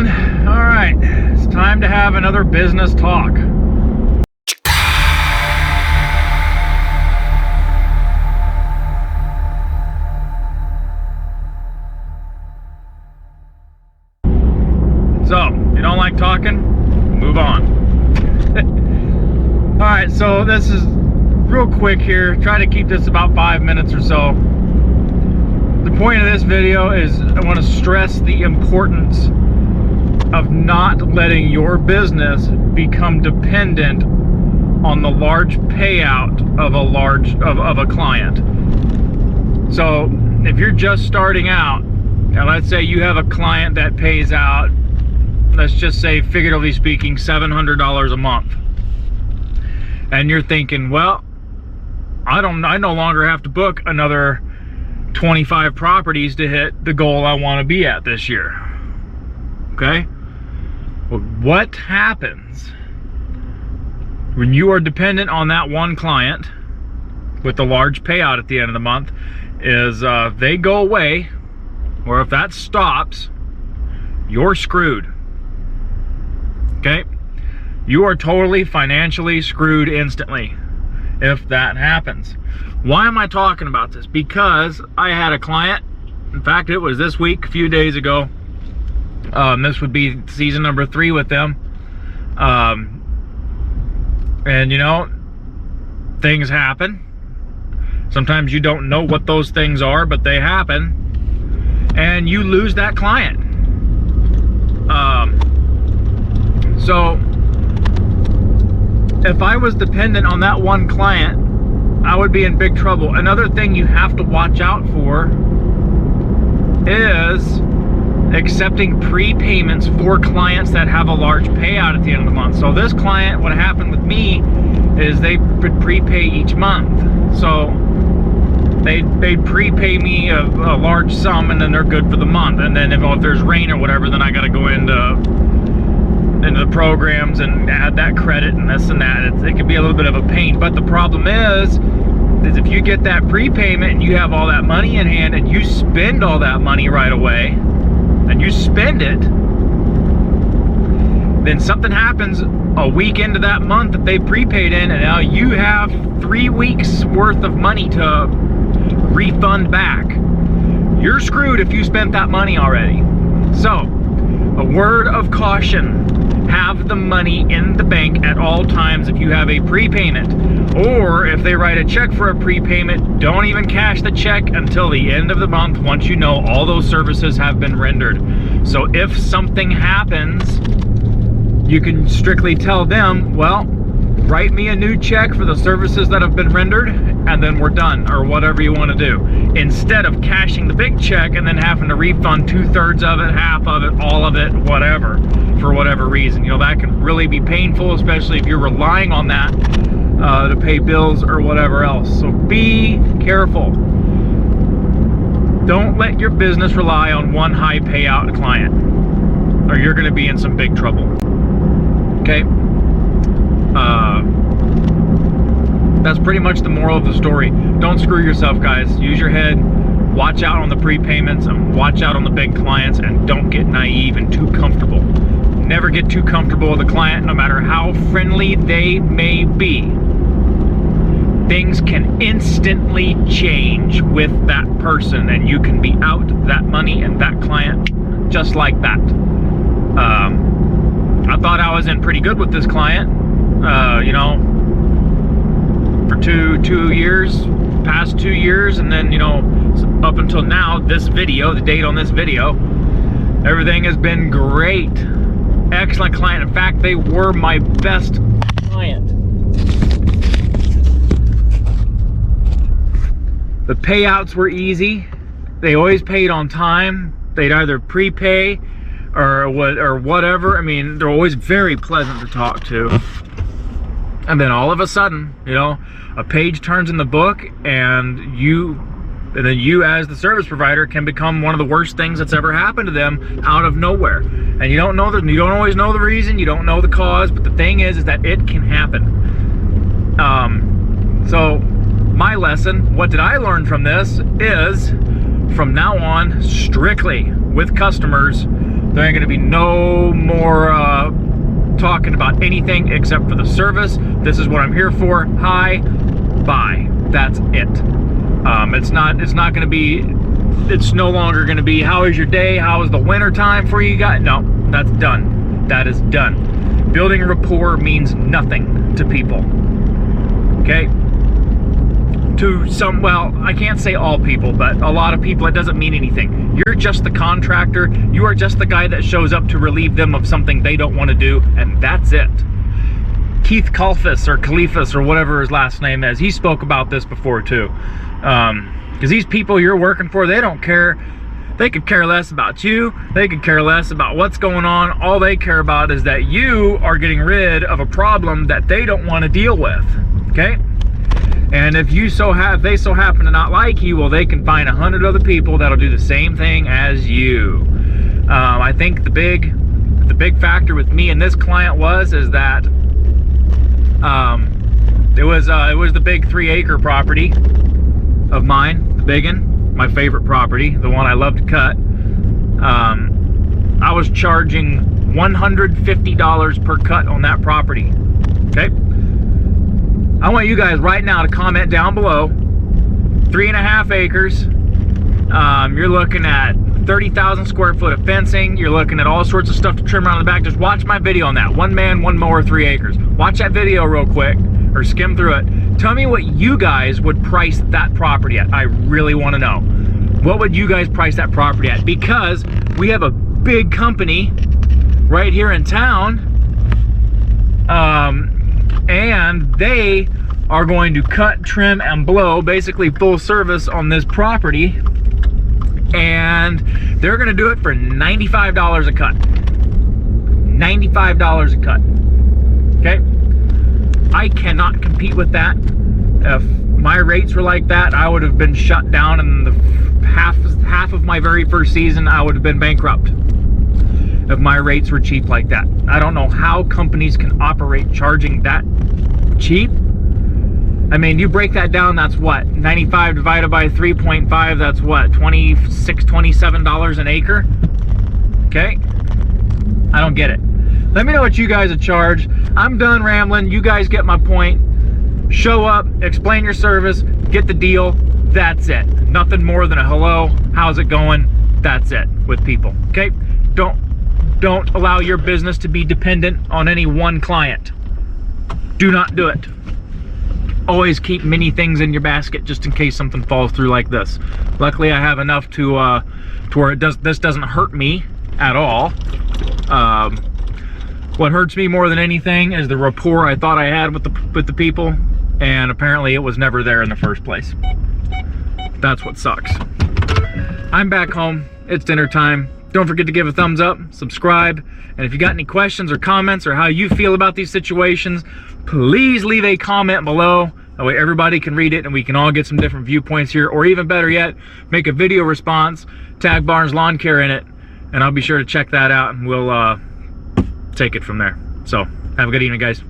gentlemen, all right, it's time to have another business talk. So, you don't like talking? Move on. All right, so this is real quick here. Try to keep this about 5 minutes or so. The point of this video is I want to stress the importance of not letting your business become dependent on the large payout of a client. So if you're just starting out, and let's say you have a client that pays out, let's just say, figuratively speaking, $700 a month, and you're thinking, well, I no longer have to book another 25 properties to hit the goal I want to be at this year. Okay? Well, what happens when you are dependent on that one client with the large payout at the end of the month is they go away, or if that stops, you're screwed. Okay? You are totally financially screwed instantly if that happens. Why am I talking about this? Because I had a client, in fact it was this week, a few days ago. This would be season number 3 with them. And you know, things happen. Sometimes you don't know what those things are, but they happen. And you lose that client. So if I was dependent on that one client, I would be in big trouble. Another thing you have to watch out for is accepting prepayments for clients that have a large payout at the end of the month. So this client, what happened with me is they would prepay each month. So they'd prepay me a large sum, and then they're good for the month. And then if there's rain or whatever, then I got to go into the programs and add that credit and this and that. It can be a little bit of a pain. But the problem is if you get that prepayment and you have all that money in hand and you spend all that money right away, and you spend it, then something happens a week into that month that they prepaid in, and now you have 3 weeks worth of money to refund back. You're screwed if you spent that money already. So, a word of caution: have the money in the bank at all times if you have a prepayment. Or if they write a check for a prepayment, don't even cash the check until the end of the month once you know all those services have been rendered. So if something happens, you can strictly tell them, well, write me a new check for the services that have been rendered, and then we're done, or whatever you want to do. Instead of cashing the big check and then having to refund 2/3 of it, half of it, all of it, whatever, for whatever reason. You know, that can really be painful, especially if you're relying on that to pay bills or whatever else. So be careful. Don't let your business rely on one high payout client, or you're going to be in some big trouble. Okay? That's pretty much the moral of the story. Don't screw yourself, guys. Use your head. Watch out on the prepayments and watch out on the big clients, and don't get naive and too comfortable. Never get too comfortable with a client, no matter how friendly they may be. Things can instantly change with that person, and you can be out that money and that client just like that. I thought I was in pretty good with this client, you know, for two years, past 2 years, and then, you know, up until now, this video, the date on this video, everything has been great. Excellent client. In fact, they were my best client. The payouts were easy. They always paid on time. They'd either prepay or whatever. I mean, they're always very pleasant to talk to. And then all of a sudden, you know, a page turns in the book, and then you as the service provider can become one of the worst things that's ever happened to them out of nowhere. And you don't always know the reason, you don't know the cause, but the thing is that it can happen. So my lesson, what did I learn from this, is from now on, strictly with customers, There ain't gonna be no more talking about anything except for the service. This is what I'm here for. Hi, bye. That's it. It's not gonna be, it's no longer gonna be, how is your day? How is the winter time for you guys? No, that's done. That is done. Building rapport means nothing to people. Okay? To some, well, I can't say all people, but a lot of people, it doesn't mean anything. You're just the contractor. You are just the guy that shows up to relieve them of something they don't want to do, and that's it. Keith Kalfas or Kalifas or whatever his last name is, he spoke about this before too. Because these people you're working for, they don't care. They could care less about you. They could care less about what's going on. All they care about is that you are getting rid of a problem that they don't want to deal with. Okay? And if they so happen to not like you, well, they can find 100 other people that'll do the same thing as you. I think the big factor with me and this client is that it was the big 3-acre property of mine, the big one, my favorite property, the one I love to cut. I was charging $150 per cut on that property. Okay. I want you guys right now to comment down below. 3.5 acres. You're looking at 30,000 square foot of fencing. You're looking at all sorts of stuff to trim around the back. Just watch my video on that. 1 man, 1 mower, 3 acres. Watch that video real quick, or skim through it. Tell me what you guys would price that property at. I really want to know. What would you guys price that property at? Because we have a big company right here in town. And they are going to cut, trim, and blow, basically full service on this property. And they're going to do it for $95 a cut. $95 a cut. Okay? I cannot compete with that. If my rates were like that, I would have been shut down in the half of my very first season. I would have been bankrupt if my rates were cheap like that. I don't know how companies can operate charging that cheap. I mean, you break that down, that's what? 95 divided by 3.5, that's what? $26, $27 an acre? Okay? I don't get it. Let me know what you guys would charge. I'm done rambling. You guys get my point. Show up, explain your service, get the deal. That's it. Nothing more than a hello, how's it going? That's it with people. Okay? Don't allow your business to be dependent on any one client. Do not do it. Always keep many things in your basket just in case something falls through like this. Luckily, I have enough to where this doesn't hurt me at all. What hurts me more than anything is the rapport I thought I had with the people, and apparently it was never there in the first place. That's what sucks. I'm back home. It's dinner time. Don't forget to give a thumbs up, subscribe, and if you got any questions or comments or how you feel about these situations, please leave a comment below. That way everybody can read it and we can all get some different viewpoints here, or even better yet, make a video response, tag Barnes Lawn Care in it, and I'll be sure to check that out and we'll take it from there. So, have a good evening, guys.